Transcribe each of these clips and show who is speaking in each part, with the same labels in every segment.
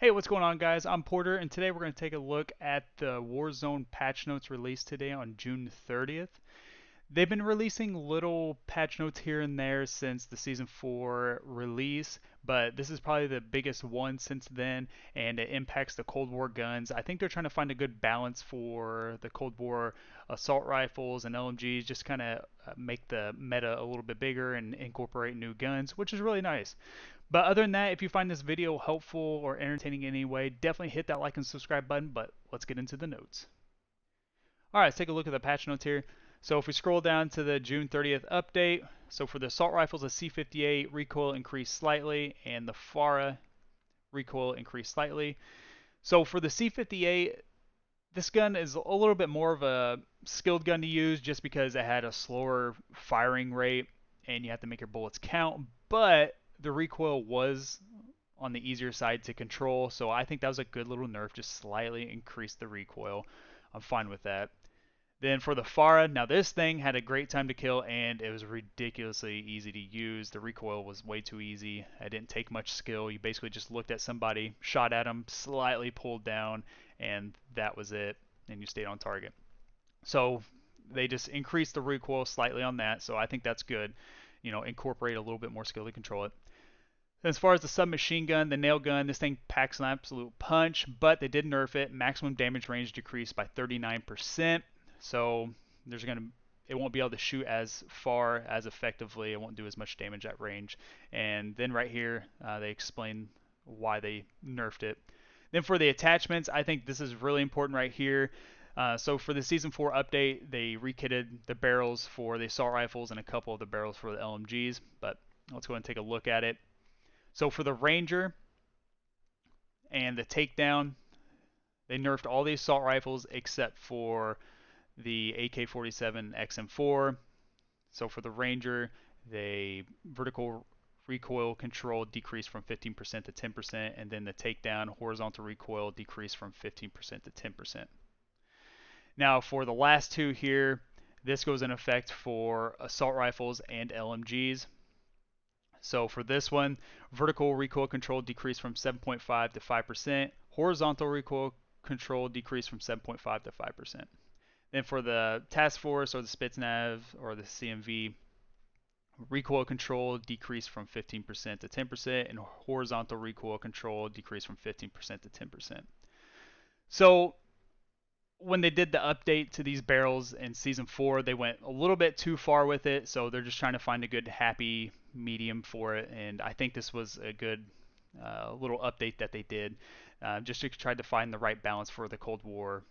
Speaker 1: Hey, what's going on, guys? I'm Porter, and today we're going to take a look at the Warzone patch notes released today on June 30th. They've been releasing little patch notes here and there since the Season 4 release, but this is probably the biggest one since then, and it impacts the Cold War guns. I think they're trying to find a good balance for the Cold War assault rifles and LMGs, just kind of make the meta a little bit bigger and incorporate new guns, which is really nice. But other than that, if you find this video helpful or entertaining in any way, definitely hit that like and subscribe button, but let's get into the notes. Alright, let's take a look at the patch notes here. So if we scroll down to the June 30th update, so for the assault rifles, the C58 recoil increased slightly, and the FARA recoil increased slightly. So for the C58, this gun is a little bit more of a skilled gun to use just because it had a slower firing rate and you have to make your bullets count, but the recoil was on the easier side to control, so I think that was a good little nerf, just slightly increased the recoil. I'm fine with that. Then for the FARA, now this thing had a great time to kill and it was ridiculously easy to use. The recoil was way too easy. It didn't take much skill. You basically just looked at somebody, shot at them, slightly pulled down, and that was it, and you stayed on target. So they just increased the recoil slightly on that, so I think that's good. You know, incorporate a little bit more skill to control it. As far as the submachine gun, the nail gun, this thing packs an absolute punch, but they did nerf it. Maximum damage range decreased by 39%, so there's gonna it won't be able to shoot as far as effectively. It won't do as much damage at range. And then right here, they explain why they nerfed it. Then for the attachments, I think this is really important right here. So for the Season 4 update, they rekitted the barrels for the assault rifles and a couple of the barrels for the LMGs, but let's go ahead and take a look at it. So for the Ranger and the Takedown, they nerfed all the assault rifles except for the AK-47 XM4. So for the Ranger, they vertical recoil control decreased from 15% to 10%, and then the Takedown horizontal recoil decreased from 15% to 10%. Now for the last two here, this goes in effect for assault rifles and LMGs. So for this one, vertical recoil control decreased from 7.5 to 5%. Horizontal recoil control decreased from 7.5 to 5%. Then for the task force or the Spetsnaz or the CMV, recoil control decreased from 15% to 10%, and horizontal recoil control decreased from 15% to 10%. So when they did the update to these barrels in Season 4, they went a little bit too far with it, so they're just trying to find a good happy medium for it, and I think this was a good little update that they did, just to try to find the right balance for the Cold War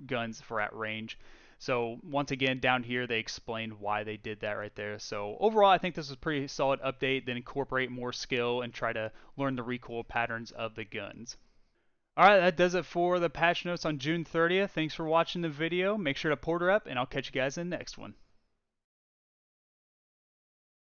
Speaker 1: guns for at range. So once again, down here they explained why they did that right there. So overall, I think this is a pretty solid update. Then incorporate more skill and try to learn the recoil patterns of the guns. Alright, that does it for the patch notes on June 30th. Thanks for watching the video. Make sure to port her up, and I'll catch you guys in the next one.